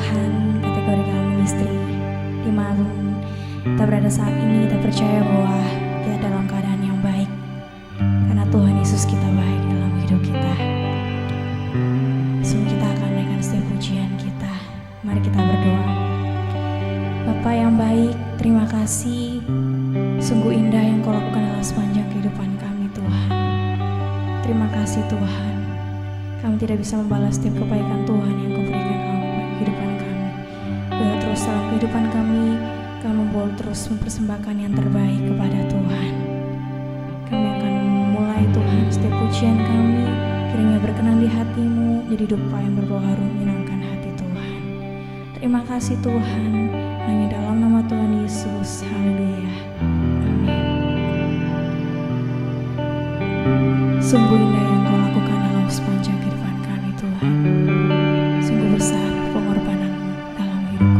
Tuhan, kategori kamu istri, dimanapun kita berada saat ini, kita percaya bahwa kita dalam keadaan yang baik, karena Tuhan Yesus kita baik dalam hidup kita. Semua kita akan naikkan setiap pujian kita. Mari kita berdoa. Bapa yang baik, terima kasih. Sungguh indah yang Kau lakukan dalam sepanjang kehidupan kami, Tuhan. Terima kasih Tuhan. Kami tidak bisa membalas setiap kebaikan Tuhan yang Kau berikan dalam kehidupan kami. Biar terus dalam kehidupan kami membawa terus mempersembahkan yang terbaik kepada Tuhan. Kami akan memulai Tuhan setiap pujian kami, kiranya berkenan di hati-Mu, jadi doa yang berbau harum menyenangkan hati Tuhan. Terima kasih Tuhan, hanya dalam nama Tuhan Yesus. Haleluya. Amin. Sungguh indah yang Kau lakukan dalam sepanjang kehidupan kami Tuhan. Sungguh besar pengorbanan-Mu dalam hidup kami.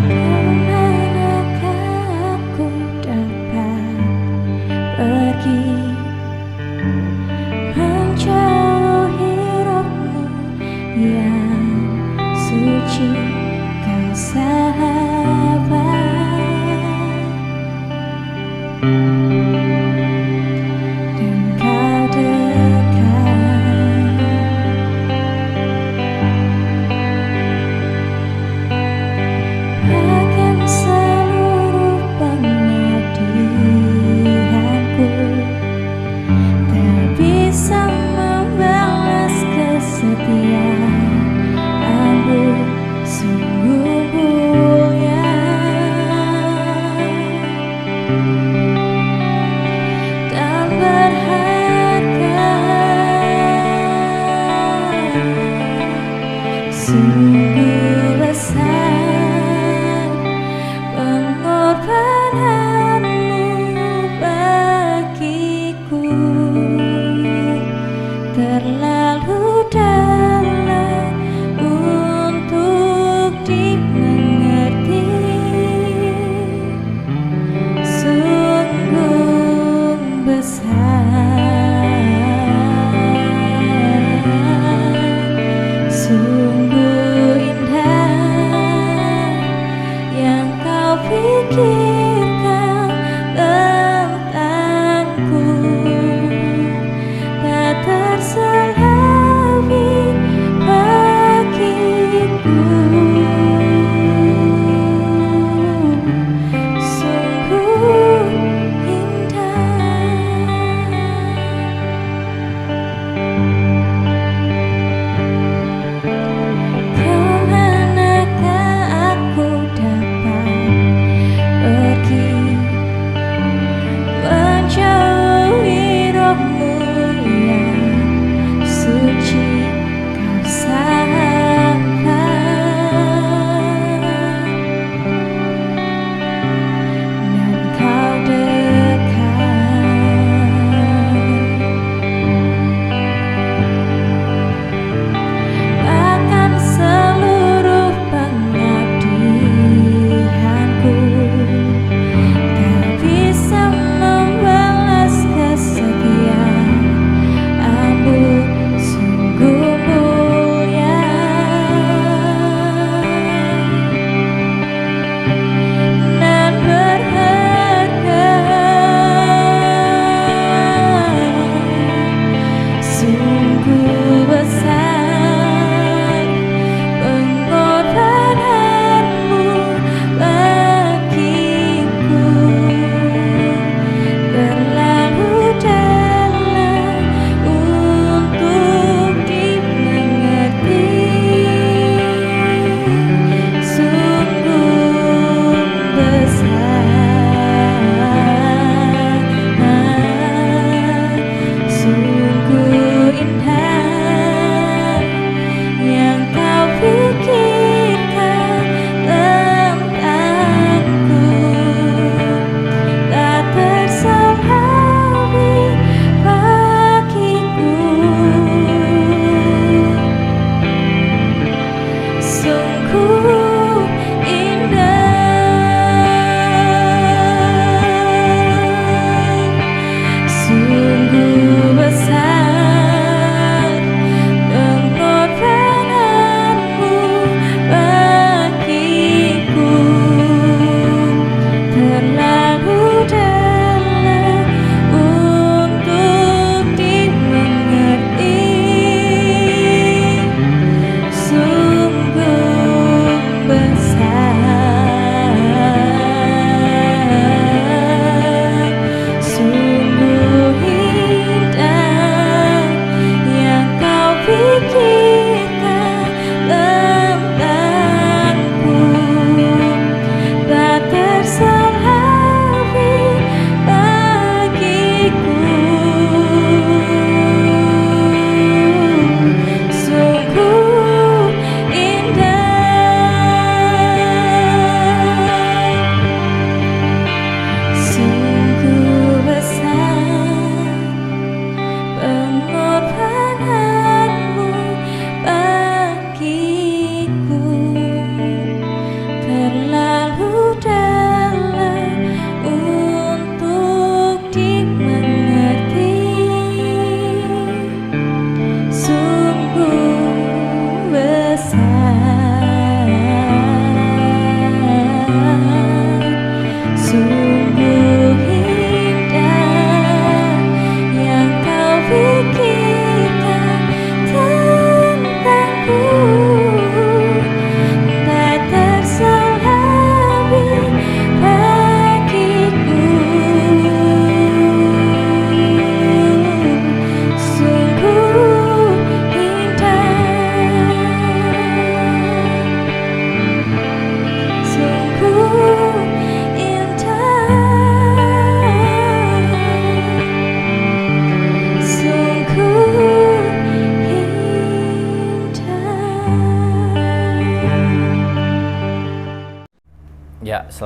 Kemanakah aku dapat pergi menjauhi roh-Mu yang suci, Kau sahabat. Dan Kau dekat akan seluruh pengabdianku, tak bisa membalas kesetiaan-Mu, sungguh mulia dan berharga. Sungguh besar pengorbanan-Mu bagiku.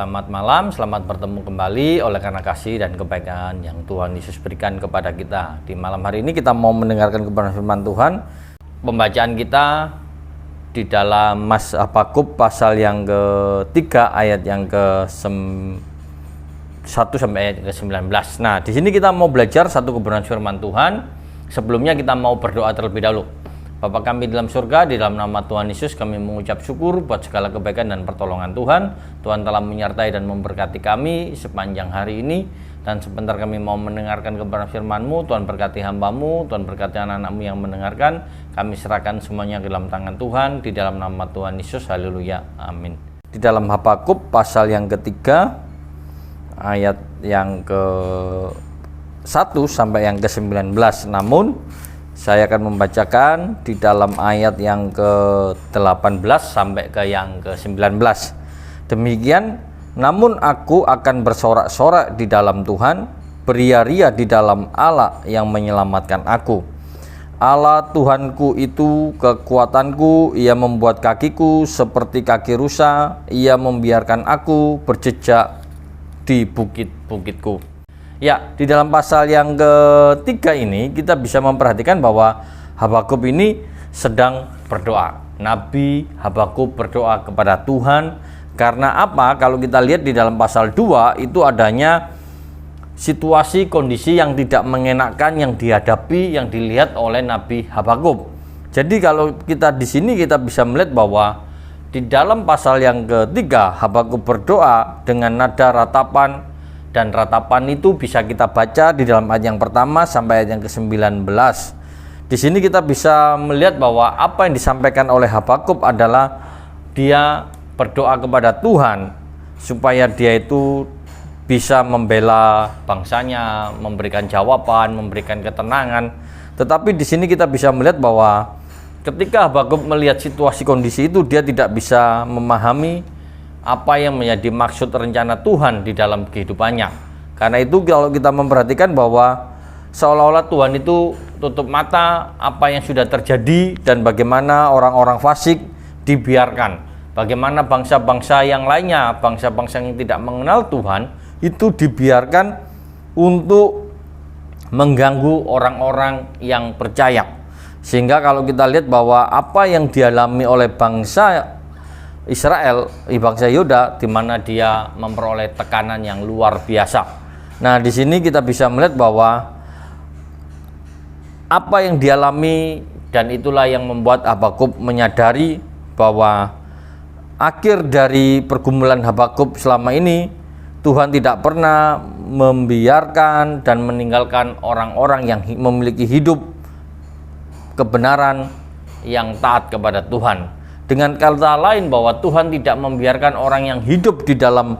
selamat malam, selamat bertemu kembali oleh karena kasih dan kebaikan yang Tuhan Yesus berikan kepada kita. Di malam hari ini kita mau mendengarkan kebenaran firman Tuhan. Pembacaan kita di dalam Habakuk pasal yang ke-3 ayat yang ke-1 sampai ayat ke-19. Nah, di sini kita mau belajar satu kebenaran firman Tuhan. Sebelumnya kita mau berdoa terlebih dahulu. Bapa kami dalam surga, di dalam nama Tuhan Yesus kami mengucap syukur buat segala kebaikan dan pertolongan Tuhan. Tuhan telah menyertai dan memberkati kami sepanjang hari ini. Dan sebentar kami mau mendengarkan kebenaran firman-Mu. Tuhan berkati hamba-Mu, Tuhan berkati anak-anak-Mu yang mendengarkan. Kami serahkan semuanya ke dalam tangan Tuhan, di dalam nama Tuhan Yesus, haleluya, amin. Di dalam Habakuk pasal yang ketiga, ayat yang ke-1 sampai yang ke-19. Namun saya akan membacakan di dalam ayat yang ke-18 sampai ke yang ke-19. Demikian, namun aku akan bersorak-sorak di dalam Tuhan, beria-ria di dalam Allah yang menyelamatkan aku. Allah Tuhanku itu kekuatanku, Ia membuat kakiku seperti kaki rusa, Ia membiarkan aku berjejak di bukit-bukitku. Ya, di dalam pasal yang ketiga ini kita bisa memperhatikan bahwa Habakuk ini sedang berdoa. Nabi Habakuk berdoa kepada Tuhan. Karena apa? Kalau kita lihat di dalam pasal 2 itu adanya situasi kondisi yang tidak mengenakan yang dihadapi, yang dilihat oleh Nabi Habakuk. Jadi kalau kita di sini kita bisa melihat bahwa di dalam pasal yang ketiga Habakuk berdoa dengan nada ratapan. Dan ratapan itu bisa kita baca di dalam ayat yang pertama sampai ayat yang ke-19. Di sini kita bisa melihat bahwa apa yang disampaikan oleh Habakuk adalah dia berdoa kepada Tuhan supaya dia itu bisa membela bangsanya, memberikan jawaban, memberikan ketenangan. Tetapi di sini kita bisa melihat bahwa ketika Habakuk melihat situasi kondisi itu, dia tidak bisa memahami apa yang menjadi maksud rencana Tuhan di dalam kehidupannya. Karena itu kalau kita memperhatikan bahwa seolah-olah Tuhan itu tutup mata apa yang sudah terjadi dan bagaimana orang-orang fasik dibiarkan. Bagaimana bangsa-bangsa yang lainnya, bangsa-bangsa yang tidak mengenal Tuhan itu dibiarkan untuk mengganggu orang-orang yang percaya. Sehingga kalau kita lihat bahwa apa yang dialami oleh bangsa Israel, bangsa Yuda, di mana dia memperoleh tekanan yang luar biasa. Nah, di sini kita bisa melihat bahwa apa yang dialami dan itulah yang membuat Habakuk menyadari bahwa akhir dari pergumulan Habakuk selama ini Tuhan tidak pernah membiarkan dan meninggalkan orang-orang yang memiliki hidup kebenaran yang taat kepada Tuhan. Dengan kata lain bahwa Tuhan tidak membiarkan orang yang hidup di dalam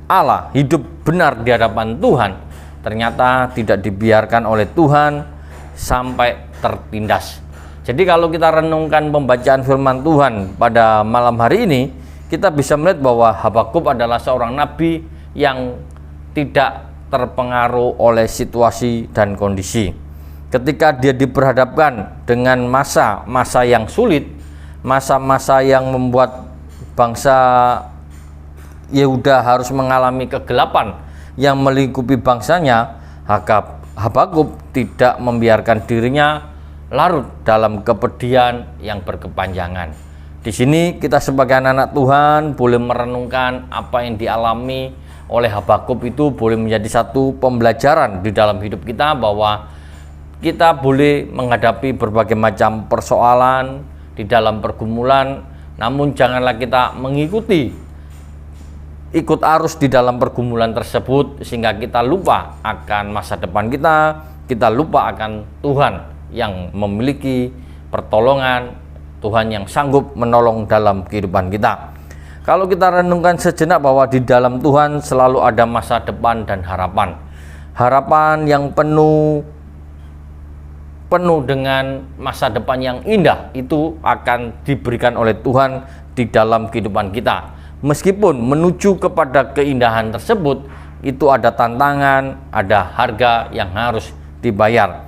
Allah, hidup benar di hadapan Tuhan, ternyata tidak dibiarkan oleh Tuhan sampai tertindas. Jadi kalau kita renungkan pembacaan firman Tuhan pada malam hari ini, kita bisa melihat bahwa Habakuk adalah seorang nabi yang tidak terpengaruh oleh situasi dan kondisi. Ketika dia diperhadapkan dengan masa-masa yang sulit, masa-masa yang membuat bangsa Yehuda harus mengalami kegelapan yang melingkupi bangsanya, Habakuk tidak membiarkan dirinya larut dalam kepedihan yang berkepanjangan. Di sini kita sebagai anak-anak Tuhan boleh merenungkan apa yang dialami oleh Habakuk itu boleh menjadi satu pembelajaran di dalam hidup kita bahwa kita boleh menghadapi berbagai macam persoalan di dalam pergumulan, namun janganlah kita ikut arus di dalam pergumulan tersebut sehingga kita lupa akan masa depan kita lupa akan Tuhan yang memiliki pertolongan, Tuhan yang sanggup menolong dalam kehidupan kita. Kalau kita renungkan sejenak bahwa di dalam Tuhan selalu ada masa depan dan harapan. Harapan yang penuh dengan masa depan yang indah itu akan diberikan oleh Tuhan di dalam kehidupan kita. Meskipun menuju kepada keindahan tersebut itu ada tantangan, ada harga yang harus dibayar.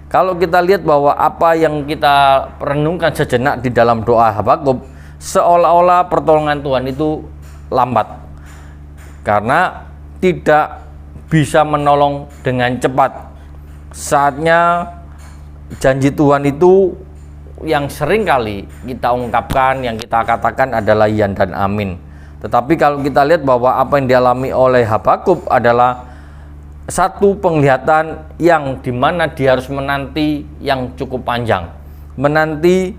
Kalau kita lihat bahwa apa yang kita renungkan sejenak di dalam doa Habakuk, seolah-olah pertolongan Tuhan itu lambat. karena tidak bisa menolong dengan cepat. Saatnya janji Tuhan itu yang sering kali kita ungkapkan, yang kita katakan adalah iya dan amin. Tetapi kalau kita lihat bahwa apa yang dialami oleh Habakuk adalah satu penglihatan yang dimana dia harus menanti yang cukup panjang, menanti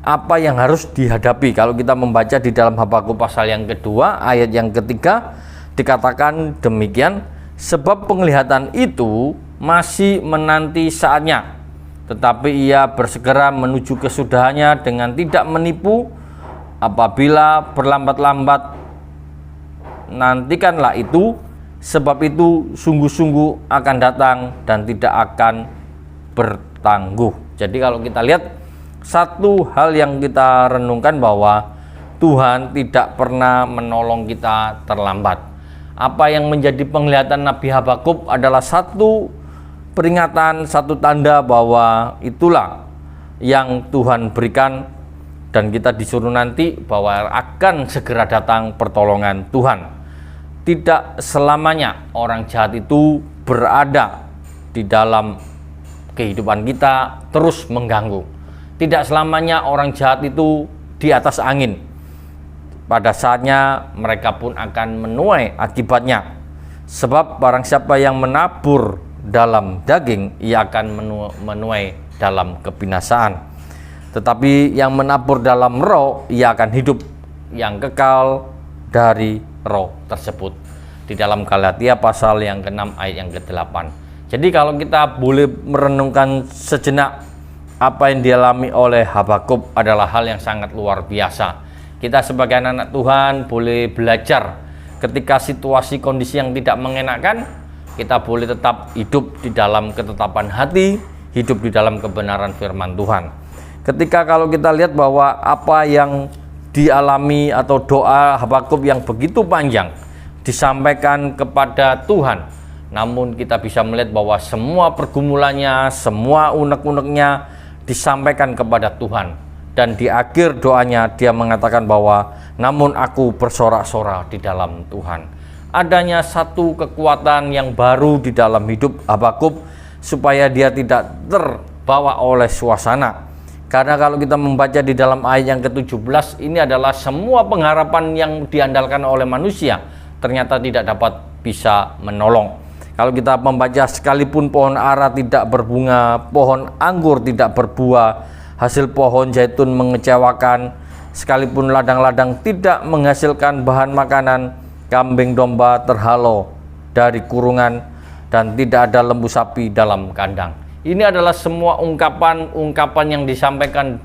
apa yang harus dihadapi. Kalau kita membaca di dalam Habakuk pasal yang kedua ayat yang ketiga dikatakan demikian, sebab penglihatan itu masih menanti saatnya, tetapi ia bersegera menuju kesudahannya dengan tidak menipu. Apabila berlambat-lambat, nantikanlah itu, sebab itu sungguh-sungguh akan datang dan tidak akan bertangguh. Jadi kalau kita lihat satu hal yang kita renungkan bahwa Tuhan tidak pernah menolong kita terlambat. Apa yang menjadi penglihatan Nabi Habakuk adalah satu peringatan, satu tanda bahwa itulah yang Tuhan berikan, dan kita disuruh nanti bahwa akan segera datang pertolongan Tuhan. Tidak selamanya orang jahat itu berada di dalam kehidupan kita terus mengganggu. Tidak selamanya orang jahat itu di atas angin. Pada saatnya mereka pun akan menuai akibatnya. Sebab barang siapa yang menabur dalam daging, ia akan menuai dalam kebinasaan. Tetapi yang menabur dalam roh, ia akan hidup yang kekal dari roh tersebut. Di dalam Galatia pasal yang ke-6 ayat yang ke-8. Jadi kalau kita boleh merenungkan sejenak, apa yang dialami oleh Habakuk adalah hal yang sangat luar biasa. Kita sebagai anak Tuhan boleh belajar ketika situasi kondisi yang tidak mengenakan, kita boleh tetap hidup di dalam ketetapan hati, hidup di dalam kebenaran firman Tuhan. Ketika kalau kita lihat bahwa apa yang dialami atau doa Habakuk yang begitu panjang disampaikan kepada Tuhan, namun kita bisa melihat bahwa semua pergumulannya, semua unek-uneknya disampaikan kepada Tuhan. Dan di akhir doanya dia mengatakan bahwa namun aku bersorak-sorak di dalam Tuhan. Adanya satu kekuatan yang baru di dalam hidup Habakuk supaya dia tidak terbawa oleh suasana. Karena kalau kita membaca di dalam ayat yang ke-17, ini adalah semua pengharapan yang diandalkan oleh manusia ternyata tidak dapat bisa menolong. Kalau kita membaca, sekalipun pohon ara tidak berbunga, pohon anggur tidak berbuah, hasil pohon zaitun mengecewakan, sekalipun ladang-ladang tidak menghasilkan bahan makanan, kambing domba terhalau dari kurungan, dan tidak ada lembu sapi dalam kandang. Ini adalah semua ungkapan-ungkapan yang disampaikan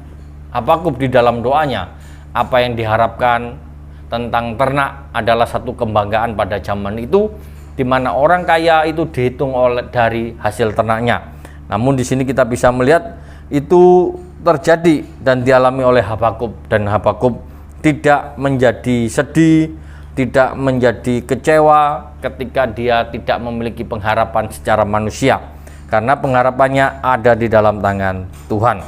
Habakuk di dalam doanya. Apa yang diharapkan tentang ternak adalah satu kebanggaan pada zaman itu, di mana orang kaya itu dihitung dari hasil ternaknya. Namun di sini kita bisa melihat itu terjadi dan dialami oleh Habakuk, dan Habakuk tidak menjadi sedih, tidak menjadi kecewa ketika dia tidak memiliki pengharapan secara manusia, karena pengharapannya ada di dalam tangan Tuhan.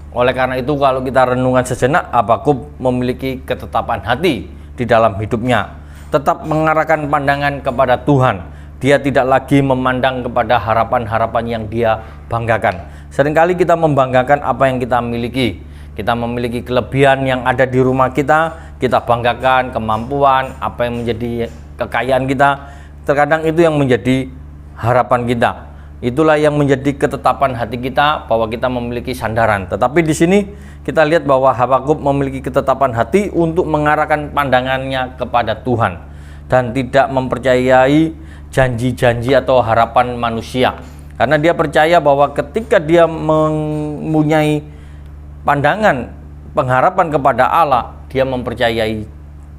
Oleh karena itu kalau kita renungan sejenak, Habakuk memiliki ketetapan hati di dalam hidupnya, tetap mengarahkan pandangan kepada Tuhan. Dia tidak lagi memandang kepada harapan-harapan yang dia banggakan. Seringkali kita membanggakan apa yang kita miliki. Kita memiliki kelebihan yang ada di rumah kita banggakan kemampuan, apa yang menjadi kekayaan kita. Terkadang itu yang menjadi harapan kita. Itulah yang menjadi ketetapan hati kita bahwa kita memiliki sandaran. Tetapi di sini kita lihat bahwa Habakuk memiliki ketetapan hati untuk mengarahkan pandangannya kepada Tuhan dan tidak mempercayai janji-janji atau harapan manusia. Karena dia percaya bahwa ketika dia mempunyai pandangan pengharapan kepada Allah, dia mempercayai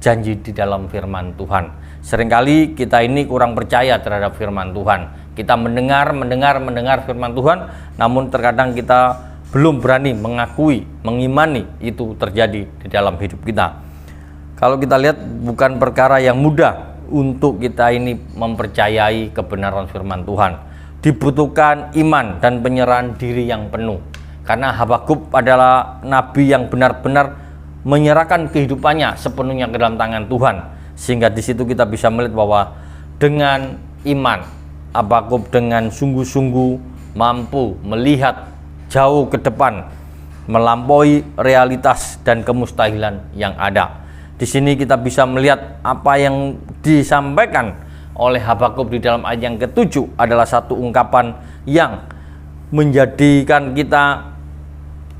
janji di dalam firman Tuhan. Seringkali kita ini kurang percaya terhadap firman Tuhan. Kita mendengar firman Tuhan, namun terkadang kita belum berani mengakui, mengimani itu terjadi di dalam hidup kita. Kalau kita lihat, bukan perkara yang mudah untuk kita ini mempercayai kebenaran firman Tuhan. Dibutuhkan iman dan penyerahan diri yang penuh. Karena Habakuk adalah nabi yang benar-benar menyerahkan kehidupannya sepenuhnya ke dalam tangan Tuhan. Sehingga di situ kita bisa melihat bahwa dengan iman, Habakuk dengan sungguh-sungguh mampu melihat jauh ke depan, melampaui realitas dan kemustahilan yang ada. Di sini kita bisa melihat apa yang disampaikan oleh Habakuk di dalam ayat yang ke-7 adalah satu ungkapan yang menjadikan kita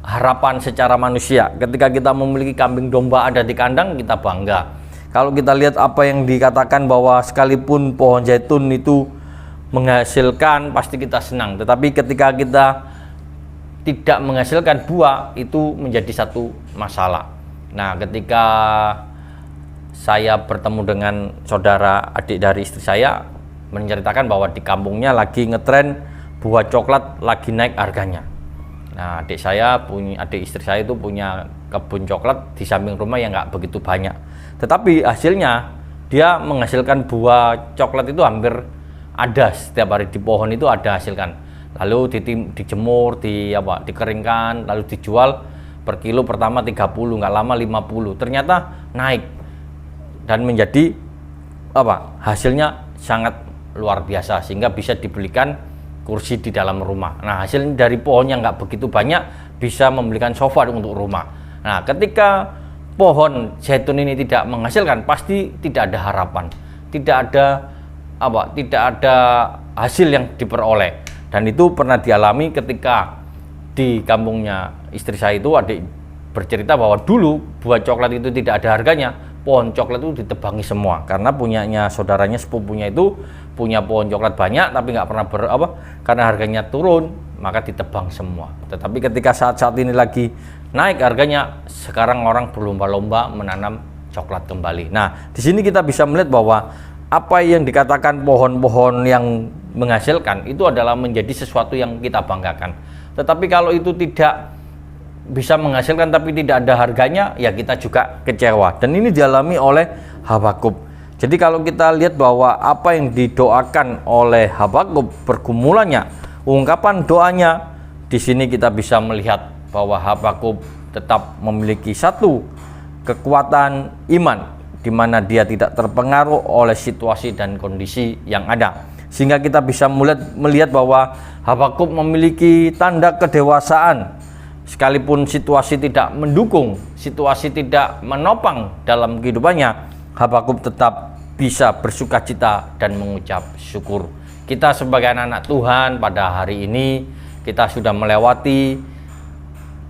harapan secara manusia. Ketika kita memiliki kambing domba ada di kandang, kita bangga. Kalau kita lihat apa yang dikatakan bahwa sekalipun pohon zaitun itu menghasilkan, pasti kita senang. Tetapi ketika kita tidak menghasilkan buah, itu menjadi satu masalah. Nah, ketika saya bertemu dengan saudara adik dari istri saya, menceritakan bahwa di kampungnya lagi ngetren buah coklat lagi naik harganya. Nah, adik istri saya itu punya kebun coklat di samping rumah yang nggak begitu banyak. Tetapi hasilnya dia menghasilkan buah coklat itu hampir ada setiap hari di pohon itu ada hasilkan. Lalu dijemur, dikeringkan, lalu dijual per kilo pertama 30, nggak lama 50. Ternyata naik dan menjadi hasilnya sangat luar biasa sehingga bisa dibelikan kursi di dalam rumah. Nah, hasil dari pohon yang nggak begitu banyak bisa membelikan sofa untuk rumah. Nah, ketika pohon zaitun ini tidak menghasilkan, pasti tidak ada harapan, tidak ada hasil yang diperoleh. Dan itu pernah dialami ketika di kampungnya istri saya itu, adik bercerita bahwa dulu buah coklat itu tidak ada harganya, pohon coklat itu ditebangi semua karena punyanya saudaranya sepupunya itu punya pohon coklat banyak tapi nggak pernah karena harganya turun maka ditebang semua. Tetapi ketika saat ini lagi naik harganya, sekarang orang berlomba-lomba menanam coklat kembali. Nah, di sini kita bisa melihat bahwa apa yang dikatakan pohon-pohon yang menghasilkan itu adalah menjadi sesuatu yang kita banggakan. Tetapi kalau itu tidak bisa menghasilkan tapi tidak ada harganya, ya kita juga kecewa. Dan ini dialami oleh Habakuk. Jadi kalau kita lihat bahwa apa yang didoakan oleh Habakuk, pergumulannya, ungkapan doanya, di sini kita bisa melihat bahwa Habakuk tetap memiliki satu kekuatan iman di mana dia tidak terpengaruh oleh situasi dan kondisi yang ada. Sehingga kita bisa melihat bahwa Habakuk memiliki tanda kedewasaan. Sekalipun situasi tidak mendukung, situasi tidak menopang dalam kehidupannya, Habakuk tetap bisa bersukacita dan mengucap syukur. Kita sebagai anak-anak Tuhan pada hari ini, kita sudah melewati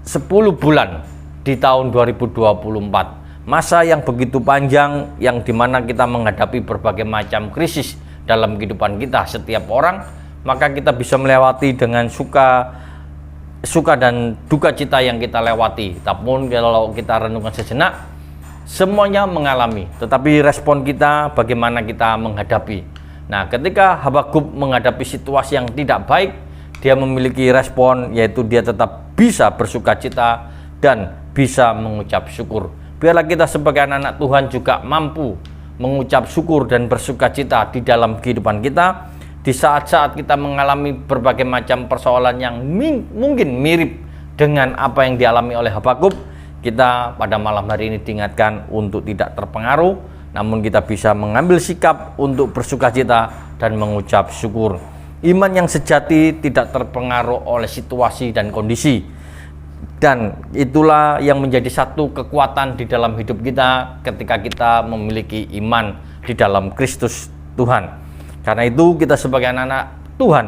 10 bulan di tahun 2024. Masa yang begitu panjang yang dimana kita menghadapi berbagai macam krisis dalam kehidupan kita setiap orang, maka kita bisa melewati dengan suka dan duka cita yang kita lewati. Tapi kalau kita renungkan sejenak, semuanya mengalami, tetapi respon kita bagaimana kita menghadapi. Nah, ketika Habakuk menghadapi situasi yang tidak baik, dia memiliki respon, yaitu dia tetap bisa bersukacita dan bisa mengucap syukur. Biarlah kita sebagai anak-anak Tuhan juga mampu mengucap syukur dan bersukacita di dalam kehidupan kita, di saat-saat kita mengalami berbagai macam persoalan yang mungkin mirip dengan apa yang dialami oleh Habakuk. Kita pada malam hari ini diingatkan untuk tidak terpengaruh, namun kita bisa mengambil sikap untuk bersukacita dan mengucap syukur. Iman yang sejati tidak terpengaruh oleh situasi dan kondisi, dan itulah yang menjadi satu kekuatan di dalam hidup kita ketika kita memiliki iman di dalam Kristus Tuhan. Karena itu kita sebagai anak-anak Tuhan,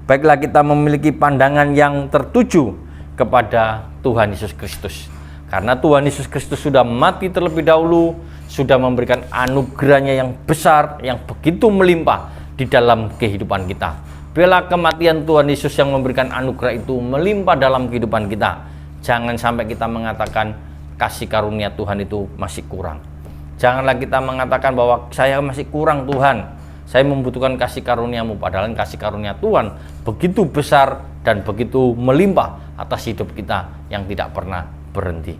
baiklah kita memiliki pandangan yang tertuju kepada Tuhan Yesus Kristus. Karena Tuhan Yesus Kristus sudah mati terlebih dahulu, sudah memberikan anugerahnya yang besar, yang begitu melimpah di dalam kehidupan kita. Biarlah kematian Tuhan Yesus yang memberikan anugerah itu melimpah dalam kehidupan kita. Jangan sampai kita mengatakan kasih karunia Tuhan itu masih kurang. Janganlah kita mengatakan bahwa saya masih kurang Tuhan, saya membutuhkan kasih karunia-Mu, padahal kasih karunia Tuhan begitu besar dan begitu melimpah atas hidup kita yang tidak pernah berhenti.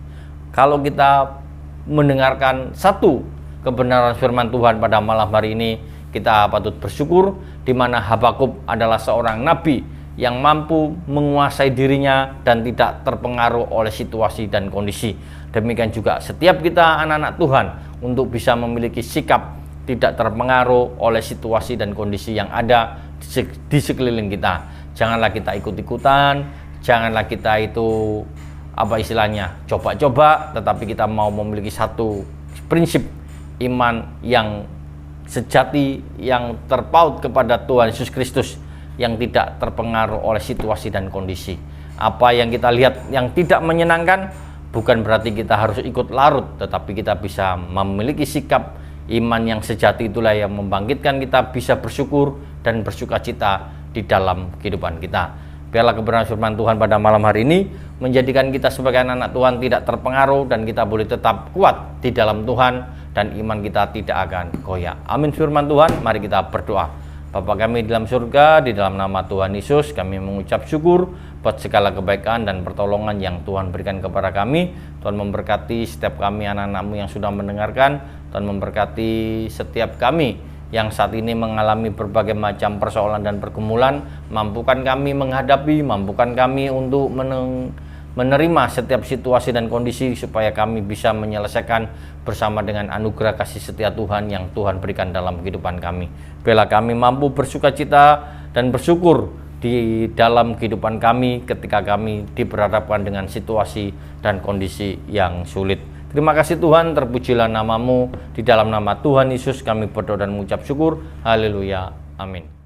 Kalau kita mendengarkan satu kebenaran firman Tuhan pada malam hari ini, kita patut bersyukur di mana Habakuk adalah seorang nabi yang mampu menguasai dirinya dan tidak terpengaruh oleh situasi dan kondisi. Demikian juga setiap kita anak-anak Tuhan untuk bisa memiliki sikap tidak terpengaruh oleh situasi dan kondisi yang ada di sekeliling kita. Janganlah kita ikut-ikutan, janganlah kita itu coba-coba, tetapi kita mau memiliki satu prinsip iman yang sejati, yang terpaut kepada Tuhan Yesus Kristus, yang tidak terpengaruh oleh situasi dan kondisi. Apa yang kita lihat yang tidak menyenangkan, bukan berarti kita harus ikut larut, tetapi kita bisa memiliki sikap iman yang sejati. Itulah yang membangkitkan kita bisa bersyukur dan bersukacita di dalam kehidupan kita. Biarlah kebenaran firman Tuhan pada malam hari ini menjadikan kita sebagai anak-anak Tuhan tidak terpengaruh, dan kita boleh tetap kuat di dalam Tuhan, dan iman kita tidak akan goyah. Amin firman Tuhan. Mari kita berdoa. Bapa kami di dalam surga, di dalam nama Tuhan Yesus, kami mengucap syukur buat segala kebaikan dan pertolongan yang Tuhan berikan kepada kami. Tuhan memberkati setiap kami anak-anak-Mu yang sudah mendengarkan. Tuhan memberkati setiap kami yang saat ini mengalami berbagai macam persoalan dan pergumulan. Mampukan kami menghadapi, mampukan kami untuk menerima setiap situasi dan kondisi, supaya kami bisa menyelesaikan bersama dengan anugerah kasih setia Tuhan yang Tuhan berikan dalam kehidupan kami. Biarlah kami mampu bersukacita dan bersyukur di dalam kehidupan kami ketika kami diperhadapkan dengan situasi dan kondisi yang sulit. Terima kasih Tuhan, terpujilah nama-Mu. Di dalam nama Tuhan Yesus kami berdoa dan mengucap syukur. Haleluya. Amin.